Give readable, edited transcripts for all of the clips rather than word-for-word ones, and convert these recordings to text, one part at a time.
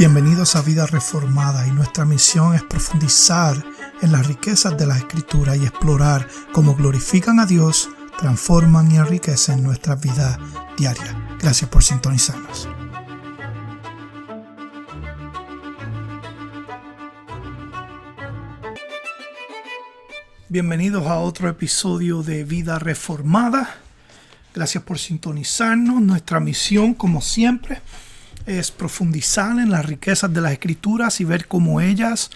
Bienvenidos a Vida Reformada, y nuestra misión es profundizar en las riquezas de la Escritura y explorar cómo glorifican a Dios, transforman y enriquecen nuestra vida diaria. Gracias por sintonizarnos. Bienvenidos a otro episodio de Vida Reformada. Gracias por sintonizarnos. Nuestra misión, como siempre, es profundizar en las riquezas de las Escrituras y ver cómo ellas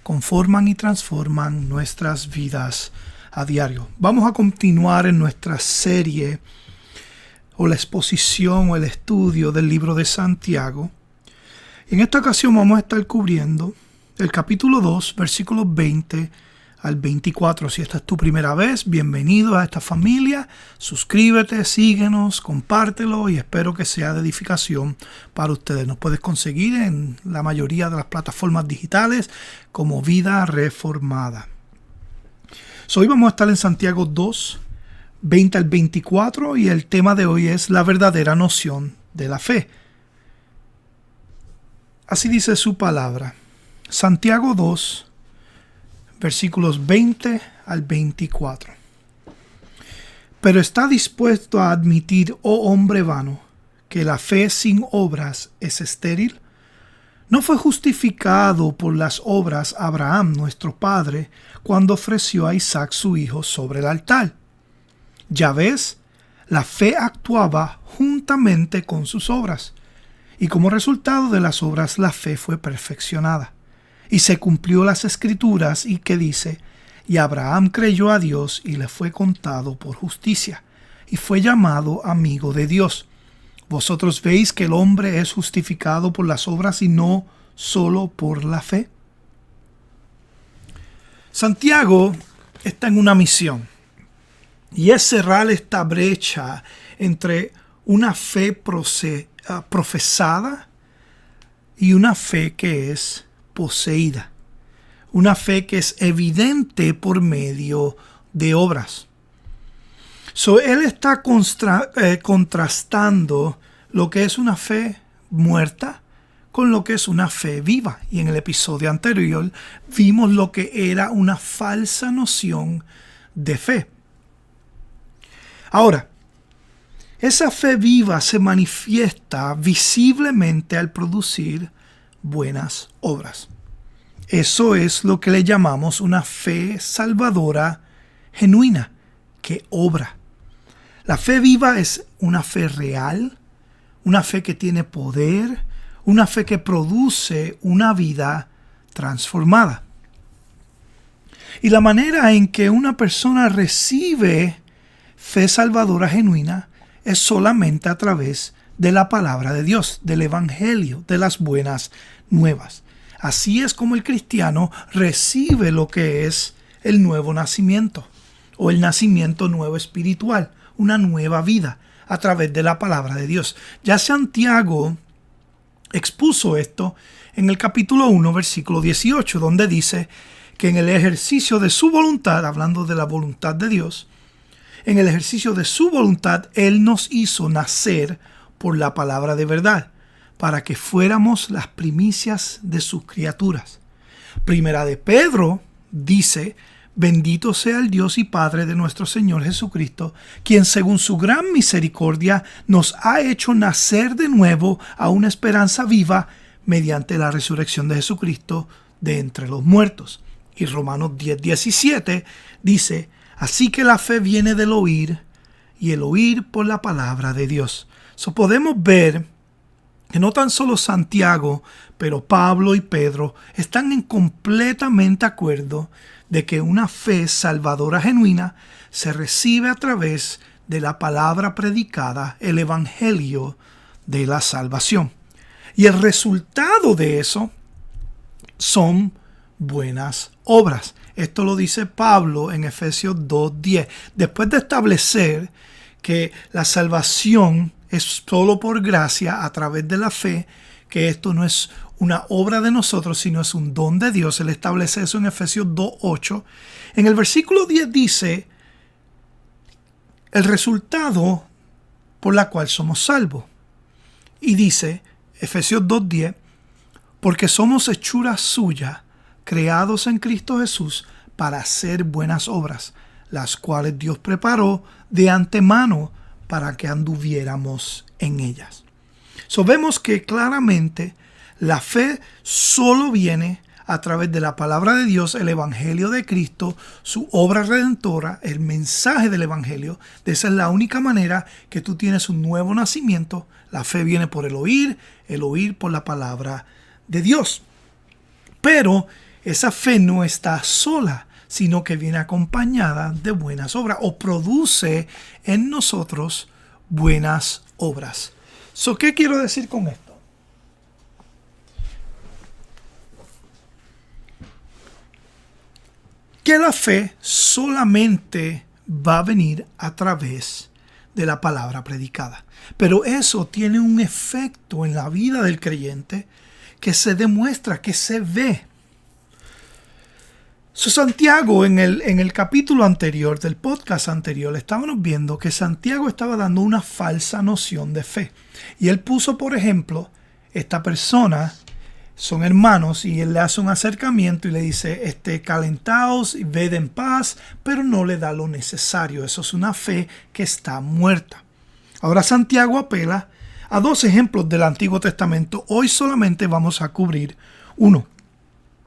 conforman y transforman nuestras vidas a diario. Vamos a continuar en nuestra serie o la exposición o el estudio del libro de Santiago. En esta ocasión vamos a estar cubriendo el capítulo 2, versículos 20 al 24. Si esta es tu primera vez, bienvenido a esta familia. Suscríbete, síguenos, compártelo y espero que sea de edificación para ustedes. Nos puedes conseguir en la mayoría de las plataformas digitales como Vida Reformada. Hoy vamos a estar en Santiago 2, 20 al 24, y el tema de hoy es la verdadera noción de la fe. Así dice su palabra. Santiago 2, versículos 20 al 24. Pero está dispuesto a admitir, oh hombre vano, que la fe sin obras es estéril. ¿No fue justificado por las obras Abraham, nuestro padre, cuando ofreció a Isaac su hijo sobre el altar? Ya ves, la fe actuaba juntamente con sus obras, y como resultado de las obras la fe fue perfeccionada. Y se cumplió las Escrituras, y que dice: y Abraham creyó a Dios y le fue contado por justicia, y fue llamado amigo de Dios. Vosotros veis que el hombre es justificado por las obras y no solo por la fe. Santiago está en una misión, y es cerrar esta brecha entre una fe profesada y una fe que es poseída, una fe que es evidente por medio de obras. Él está contrastando lo que es una fe muerta con lo que es una fe viva. Y en el episodio anterior vimos lo que era una falsa noción de fe. Ahora, esa fe viva se manifiesta visiblemente al producir buenas obras. Eso es lo que le llamamos una fe salvadora genuina, que obra. La fe viva es una fe real, una fe que tiene poder, una fe que produce una vida transformada. Y la manera en que una persona recibe fe salvadora genuina es solamente a través de la palabra de Dios, del Evangelio, de las buenas nuevas. Así es como el cristiano recibe lo que es el nuevo nacimiento o el nacimiento nuevo espiritual, una nueva vida a través de la palabra de Dios. Ya Santiago expuso esto en el capítulo 1, versículo 18, donde dice que en el ejercicio de su voluntad, hablando de la voluntad de Dios, en el ejercicio de su voluntad, Él nos hizo nacer por la palabra de verdad, para que fuéramos las primicias de sus criaturas. Primera de Pedro dice: bendito sea el Dios y Padre de nuestro Señor Jesucristo, quien según su gran misericordia nos ha hecho nacer de nuevo a una esperanza viva mediante la resurrección de Jesucristo de entre los muertos. Y Romanos 10:17 dice: así que la fe viene del oír, y el oír por la palabra de Dios. Podemos ver que no tan solo Santiago, pero Pablo y Pedro están en completamente acuerdo de que una fe salvadora genuina se recibe a través de la palabra predicada, el Evangelio de la salvación. Y el resultado de eso son buenas obras. Esto lo dice Pablo en Efesios 2:10. Después de establecer que la salvación es solo por gracia a través de la fe, que esto no es una obra de nosotros, sino es un don de Dios. Él establece eso en Efesios 2:8. En el versículo 10 dice el resultado por la cual somos salvos. Y dice, Efesios 2:10, porque somos hechura suya, creados en Cristo Jesús para hacer buenas obras, las cuales Dios preparó de antemano para que anduviéramos en ellas. Vemos que claramente la fe solo viene a través de la palabra de Dios, el Evangelio de Cristo, su obra redentora, el mensaje del Evangelio. De esa es la única manera que tú tienes un nuevo nacimiento. La fe viene por el oír por la palabra de Dios. Pero esa fe no está sola, sino que viene acompañada de buenas obras o produce en nosotros buenas obras. ¿Qué quiero decir con esto? Que la fe solamente va a venir a través de la palabra predicada. Pero eso tiene un efecto en la vida del creyente que se demuestra, que se ve. Santiago, en el capítulo anterior, del podcast anterior, estábamos viendo que Santiago estaba dando una falsa noción de fe. Y él puso, por ejemplo, esta persona, son hermanos, y él le hace un acercamiento y le dice, calentaos y ved en paz, pero no le da lo necesario. Eso es una fe que está muerta. Ahora Santiago apela a dos ejemplos del Antiguo Testamento. Hoy solamente vamos a cubrir uno.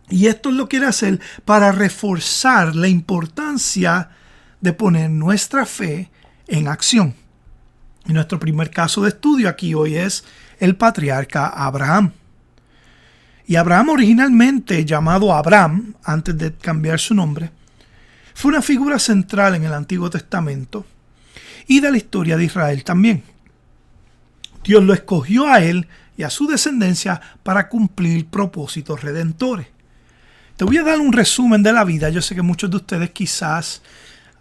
Y esto lo quiere hacer para reforzar la importancia de poner nuestra fe en acción. Y nuestro primer caso de estudio aquí hoy es el patriarca Abraham. Y Abraham, originalmente llamado Abram, antes de cambiar su nombre, fue una figura central en el Antiguo Testamento y de la historia de Israel también. Dios lo escogió a él y a su descendencia para cumplir propósitos redentores. Te voy a dar un resumen de la vida. Yo sé que muchos de ustedes quizás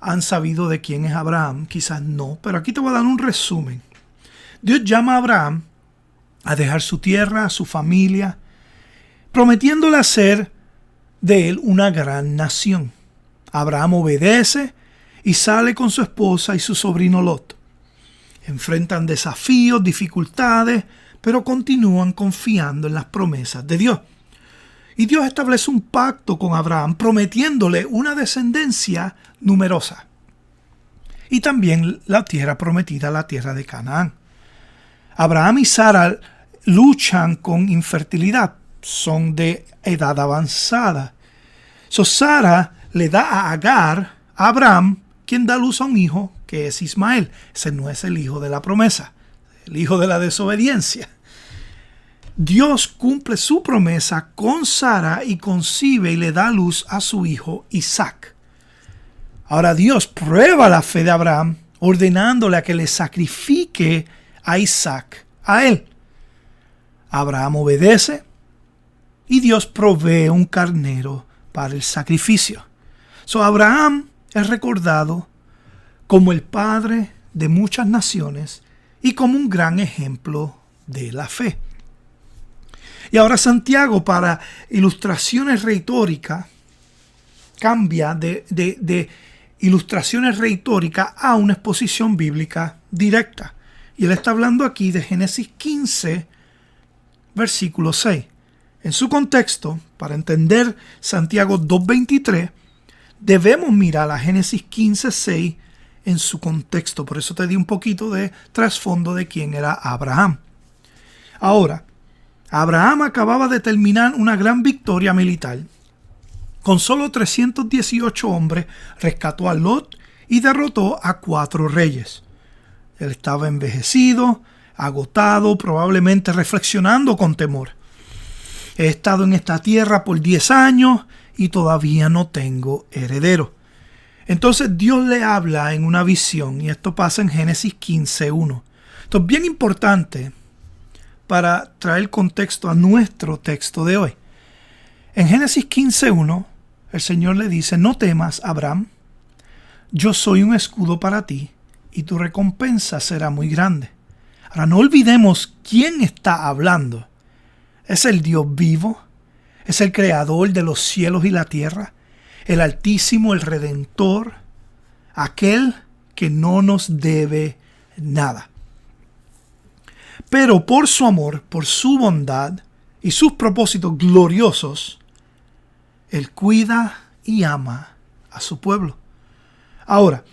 han sabido de quién es Abraham, quizás no, pero aquí te voy a dar un resumen. Dios llama a Abraham a dejar su tierra, su familia, prometiéndole hacer de él una gran nación. Abraham obedece y sale con su esposa y su sobrino Lot. Enfrentan desafíos, dificultades, pero continúan confiando en las promesas de Dios. Y Dios establece un pacto con Abraham, prometiéndole una descendencia numerosa. Y también la tierra prometida, la tierra de Canaán. Abraham y Sara luchan con infertilidad. Son de edad avanzada. Sara le da a Agar a Abraham, quien da luz a un hijo que es Ismael. Ese no es el hijo de la promesa, el hijo de la desobediencia. Dios cumple su promesa con Sara y concibe y le da luz a su hijo Isaac. Ahora Dios prueba la fe de Abraham ordenándole a que le sacrifique a Isaac a él. Abraham obedece y Dios provee un carnero para el sacrificio. Abraham es recordado como el padre de muchas naciones y como un gran ejemplo de la fe. Y ahora Santiago, para ilustraciones retóricas, cambia de ilustraciones retóricas a una exposición bíblica directa. Y él está hablando aquí de Génesis 15, versículo 6. En su contexto, para entender Santiago 2.23, debemos mirar a Génesis 15, 6 en su contexto. Por eso te di un poquito de trasfondo de quién era Abraham. Ahora, Abraham acababa de terminar una gran victoria militar. Con solo 318 hombres, rescató a Lot y derrotó a 4 reyes. Él estaba envejecido, agotado, probablemente reflexionando con temor. He estado en esta tierra por 10 años y todavía no tengo heredero. Entonces Dios le habla en una visión, y esto pasa en Génesis 15.1. Esto es bien importante para traer contexto a nuestro texto de hoy. En Génesis 15.1, el Señor le dice: no temas, Abraham, yo soy un escudo para ti y tu recompensa será muy grande. Ahora no olvidemos quién está hablando. Es el Dios vivo, es el creador de los cielos y la tierra, el Altísimo, el Redentor, aquel que no nos debe nada. Pero por su amor, por su bondad y sus propósitos gloriosos, Él cuida y ama a su pueblo. Ahora,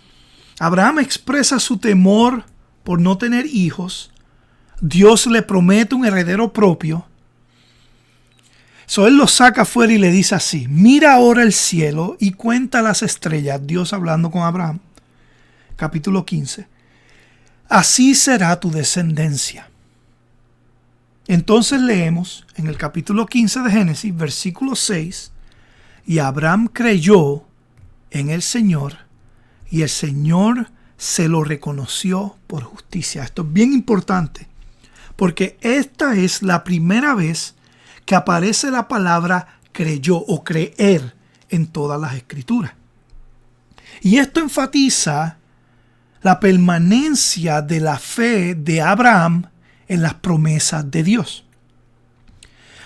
Abraham expresa su temor por no tener hijos. Dios le promete un heredero propio. Él lo saca afuera y le dice así: mira ahora el cielo y cuenta las estrellas. Dios hablando con Abraham. Capítulo 15. Así será tu descendencia. Entonces leemos en el capítulo 15 de Génesis, versículo 6. Y Abraham creyó en el Señor, y el Señor se lo reconoció por justicia. Esto es bien importante, porque esta es la primera vez que aparece la palabra creyó o creer en todas las escrituras. Y esto enfatiza la permanencia de la fe de Abraham en las promesas de Dios.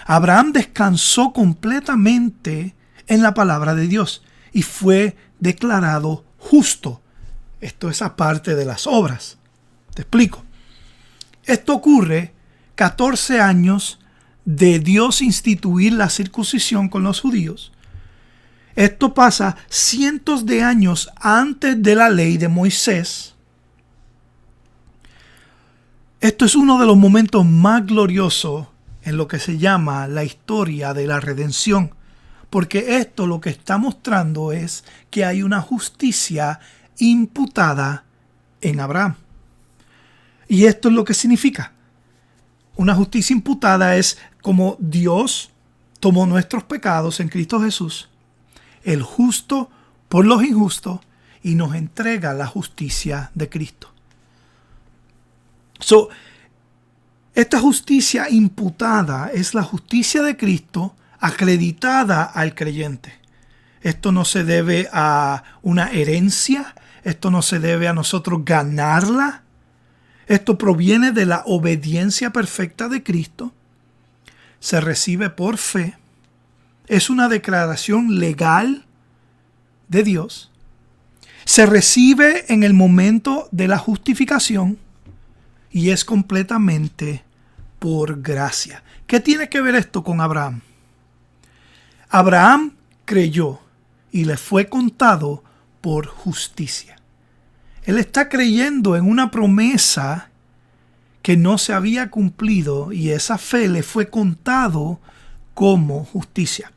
Abraham descansó completamente en la palabra de Dios y fue declarado justo. Esto es aparte de las obras. Te explico. Esto ocurre 14 años de Dios instituir la circuncisión con los judíos. Esto pasa cientos de años antes de la ley de Moisés. Esto es uno de los momentos más gloriosos en lo que se llama la historia de la redención, porque esto lo que está mostrando es que hay una justicia imputada en Abraham. Y esto es lo que significa. Una justicia imputada es como Dios tomó nuestros pecados en Cristo Jesús, el justo por los injustos, y nos entrega la justicia de Cristo. Esta justicia imputada es la justicia de Cristo acreditada al creyente. Esto no se debe a una herencia, esto no se debe a nosotros ganarla. Esto proviene de la obediencia perfecta de Cristo. Se recibe por fe. Es una declaración legal de Dios. Se recibe en el momento de la justificación y es completamente por gracia. ¿Qué tiene que ver esto con Abraham? Abraham creyó y le fue contado por justicia. Él está creyendo en una promesa que no se había cumplido y esa fe le fue contado como justicia.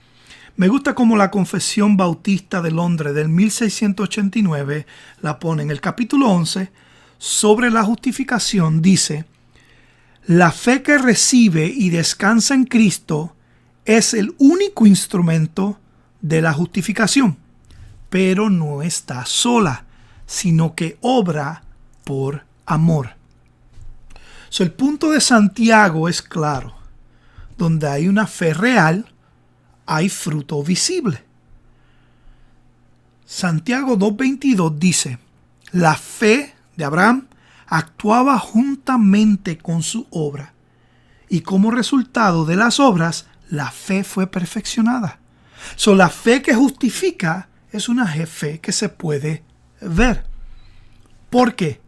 Me gusta cómo la Confesión Bautista de Londres del 1689 la pone en el capítulo 11 sobre la justificación. Dice: la fe que recibe y descansa en Cristo es el único instrumento de la justificación, pero no está sola, sino que obra por amor. El punto de Santiago es claro. Donde hay una fe real, hay fruto visible. Santiago 2:22 dice: la fe de Abraham actuaba juntamente con su obra, y como resultado de las obras, la fe fue perfeccionada. La fe que justifica es una fe que se puede ver. ¿Por qué?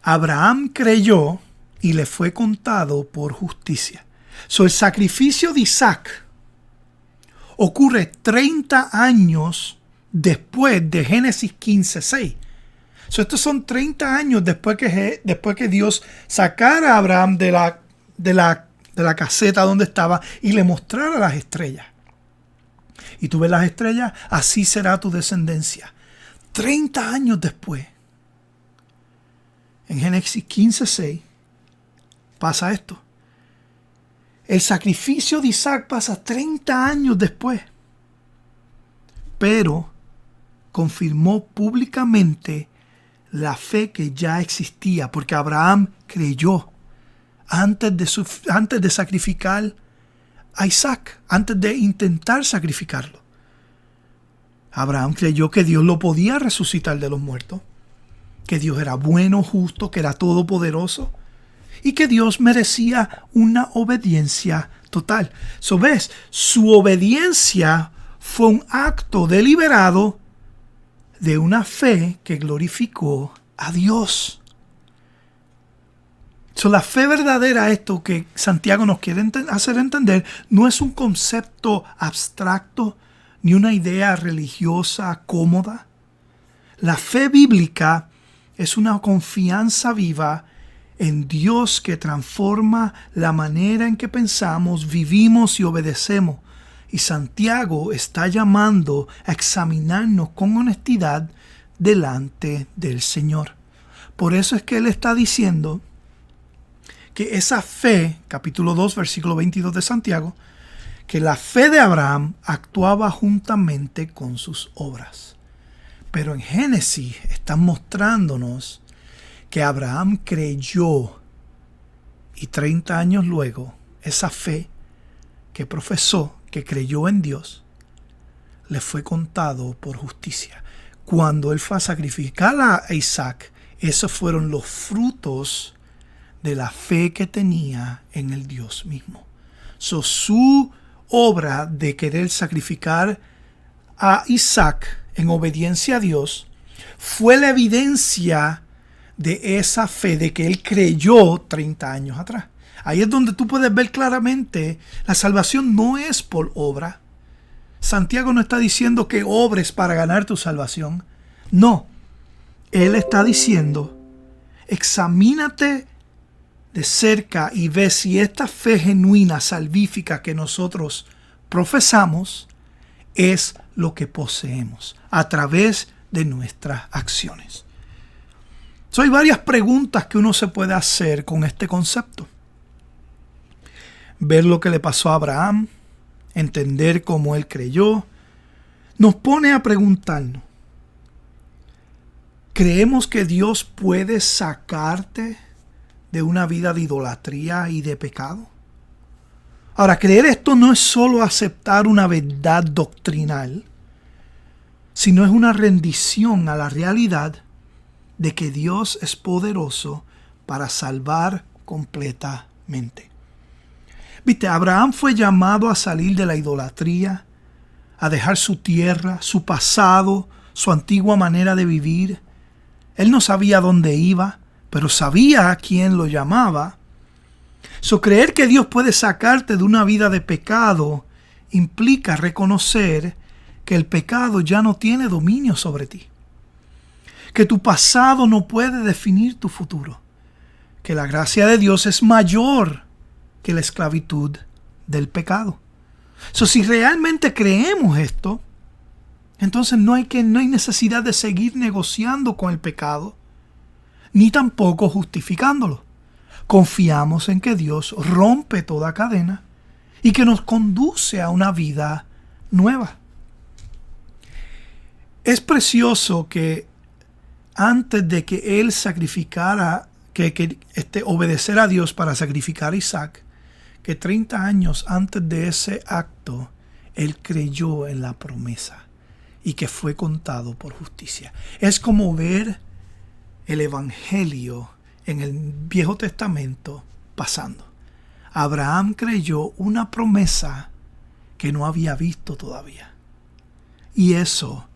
Abraham creyó y le fue contado por justicia. El sacrificio de Isaac ocurre 30 años después de Génesis 15:6. Estos son 30 años después que Dios sacara a Abraham de la caseta donde estaba y le mostrara las estrellas. Y tú ves las estrellas, así será tu descendencia. 30 años después, en Génesis 15:6, pasa esto. El sacrificio de Isaac pasa 30 años después, pero confirmó públicamente la fe que ya existía, porque Abraham creyó antes de sacrificar a Isaac, antes de intentar sacrificarlo. Abraham creyó que Dios lo podía resucitar de los muertos, que Dios era bueno, justo, que era todopoderoso y que Dios merecía una obediencia total. ¿Ves? Su obediencia fue un acto deliberado de una fe que glorificó a Dios. La fe verdadera, esto que Santiago nos quiere hacer entender, no es un concepto abstracto ni una idea religiosa cómoda. La fe bíblica es una confianza viva en Dios que transforma la manera en que pensamos, vivimos y obedecemos. Y Santiago está llamando a examinarnos con honestidad delante del Señor. Por eso es que Él está diciendo que esa fe, capítulo 2, versículo 22 de Santiago, que la fe de Abraham actuaba juntamente con sus obras. Pero en Génesis están mostrándonos que Abraham creyó y 30 años luego esa fe que profesó, que creyó en Dios, le fue contado por justicia. Cuando él fue a sacrificar a Isaac, esos fueron los frutos de la fe que tenía en el Dios mismo. Su obra de querer sacrificar a Isaac en obediencia a Dios fue la evidencia de esa fe, de que él creyó 30 años atrás. Ahí es donde tú puedes ver claramente, la salvación no es por obra. Santiago no está diciendo que obres para ganar tu salvación. No, él está diciendo, examínate de cerca y ve si esta fe genuina, salvífica que nosotros profesamos es lo que poseemos a través de nuestras acciones. Hay varias preguntas que uno se puede hacer con este concepto. Ver lo que le pasó a Abraham, entender cómo él creyó, nos pone a preguntarnos, ¿creemos que Dios puede sacarte de una vida de idolatría y de pecado? Ahora, creer esto no es solo aceptar una verdad doctrinal, sino es una rendición a la realidad de que Dios es poderoso para salvar completamente. Viste, Abraham fue llamado a salir de la idolatría, a dejar su tierra, su pasado, su antigua manera de vivir. Él no sabía dónde iba, pero sabía a quién lo llamaba. Creer que Dios puede sacarte de una vida de pecado implica reconocer que el pecado ya no tiene dominio sobre ti, que tu pasado no puede definir tu futuro, que la gracia de Dios es mayor que la esclavitud del pecado. Si realmente creemos esto, entonces no hay necesidad de seguir negociando con el pecado, ni tampoco justificándolo. Confiamos en que Dios rompe toda cadena y que nos conduce a una vida nueva. Es precioso que antes de que él sacrificara, obedeciera a Dios para sacrificar a Isaac, que 30 años antes de ese acto, él creyó en la promesa y que fue contado por justicia. Es como ver el Evangelio en el Viejo Testamento pasando. Abraham creyó una promesa que no había visto todavía. Y eso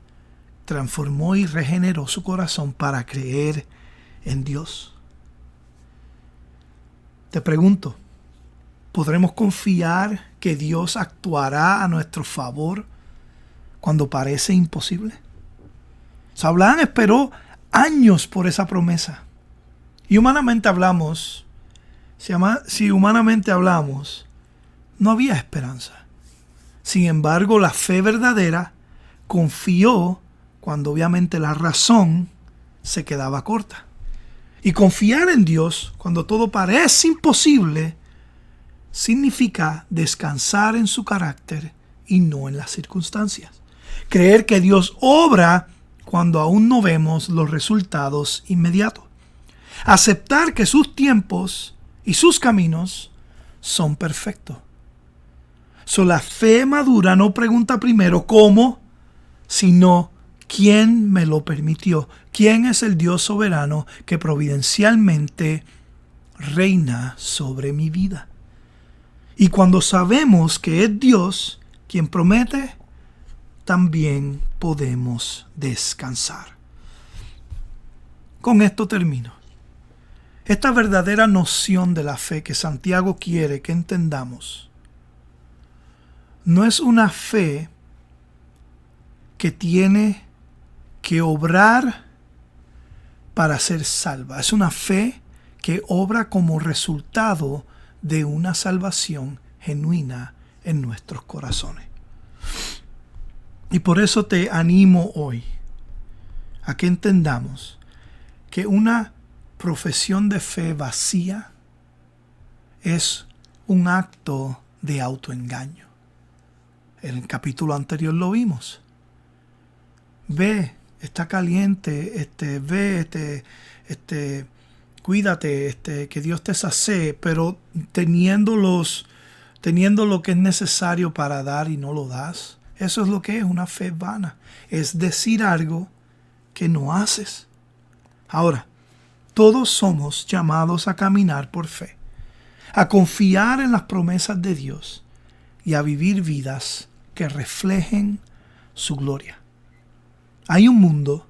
transformó y regeneró su corazón para creer en Dios. Te pregunto, ¿podremos confiar que Dios actuará a nuestro favor cuando parece imposible? Abraham esperó años por esa promesa. Y humanamente hablamos, si humanamente hablamos, no había esperanza. Sin embargo, la fe verdadera confió cuando obviamente la razón se quedaba corta. Y confiar en Dios cuando todo parece imposible significa descansar en su carácter y no en las circunstancias. Creer que Dios obra cuando aún no vemos los resultados inmediatos. Aceptar que sus tiempos y sus caminos son perfectos. La fe madura no pregunta primero cómo, sino quién me lo permitió. ¿Quién es el Dios soberano que providencialmente reina sobre mi vida? Y cuando sabemos que es Dios quien promete, también podemos descansar. Con esto termino. Esta verdadera noción de la fe que Santiago quiere que entendamos no es una fe que tiene que obrar para ser salva. Es una fe que obra como resultado de una salvación genuina en nuestros corazones. Y por eso te animo hoy a que entendamos que una profesión de fe vacía es un acto de autoengaño. En el capítulo anterior lo vimos. Ve, está caliente, cuídate, que Dios te sacee, pero teniendo lo que es necesario para dar y no lo das. Eso es lo que es una fe vana. Es decir algo que no haces. Ahora, todos somos llamados a caminar por fe, a confiar en las promesas de Dios y a vivir vidas que reflejen su gloria. Hay un mundo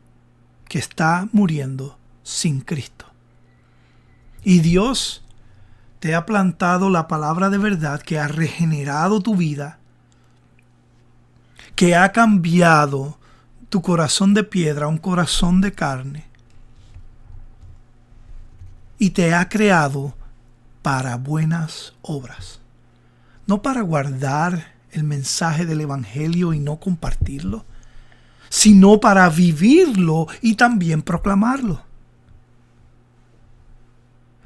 que está muriendo sin Cristo. Y Dios te ha plantado la palabra de verdad que ha regenerado tu vida, que ha cambiado tu corazón de piedra a un corazón de carne y te ha creado para buenas obras. No para guardar el mensaje del Evangelio y no compartirlo, sino para vivirlo y también proclamarlo.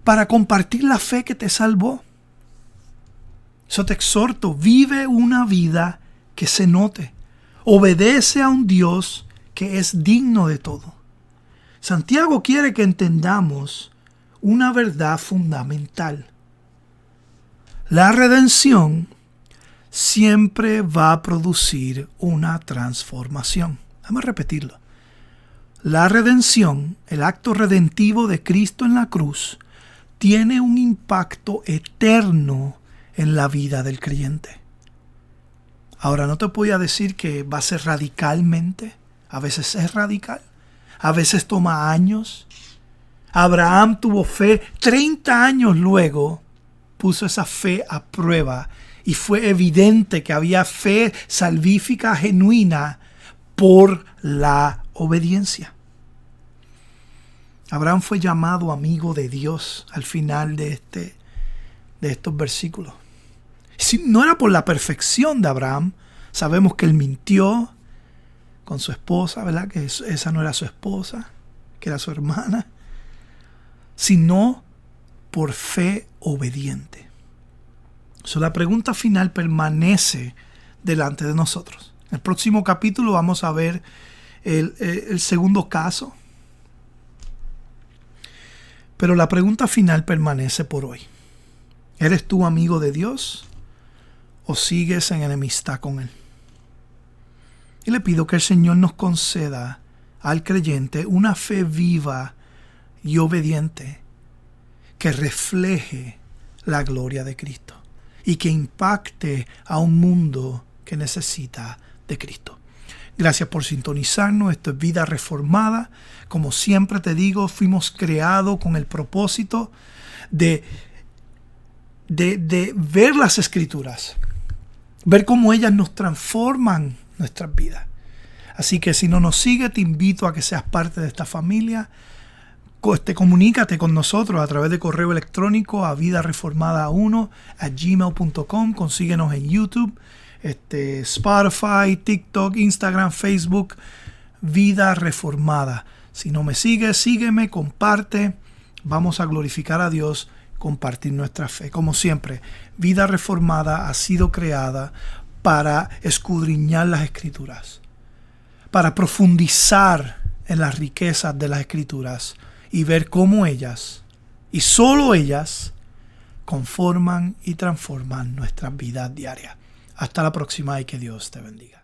Para compartir la fe que te salvó. Eso te exhorto, vive una vida que se note. Obedece a un Dios que es digno de todo. Santiago quiere que entendamos una verdad fundamental. La redención siempre va a producir una transformación. Vamos a repetirlo. La redención, el acto redentivo de Cristo en la cruz, tiene un impacto eterno en la vida del creyente. Ahora, no te voy a decir que va a ser radicalmente. A veces es radical. A veces toma años. Abraham tuvo fe. 30 años luego puso esa fe a prueba. Y fue evidente que había fe salvífica genuina por la obediencia. Abraham fue llamado amigo de Dios al final de estos versículos. Si no era por la perfección de Abraham, sabemos que él mintió con su esposa, ¿verdad? Que esa no era su esposa, que era su hermana, sino por fe obediente. La pregunta final permanece delante de nosotros. En el próximo capítulo vamos a ver el segundo caso. Pero la pregunta final permanece por hoy. ¿Eres tú amigo de Dios o sigues en enemistad con Él? Y le pido que el Señor nos conceda al creyente una fe viva y obediente que refleje la gloria de Cristo y que impacte a un mundo que necesita de Cristo. Gracias por sintonizarnos. Esto es Vida Reformada. Como siempre te digo, fuimos creados con el propósito de ver las Escrituras, ver cómo ellas nos transforman nuestras vidas. Así que si no nos sigues, te invito a que seas parte de esta familia. Comunícate con nosotros a través de correo electrónico a vidareformada1@gmail.com. Consíguenos en YouTube, Spotify, TikTok, Instagram, Facebook, Vida Reformada. Si no me sigues, sígueme, comparte. Vamos a glorificar a Dios, compartir nuestra fe. Como siempre, Vida Reformada ha sido creada para escudriñar las Escrituras, para profundizar en las riquezas de las Escrituras y ver cómo ellas, y solo ellas, conforman y transforman nuestras vidas diarias. Hasta la próxima y que Dios te bendiga.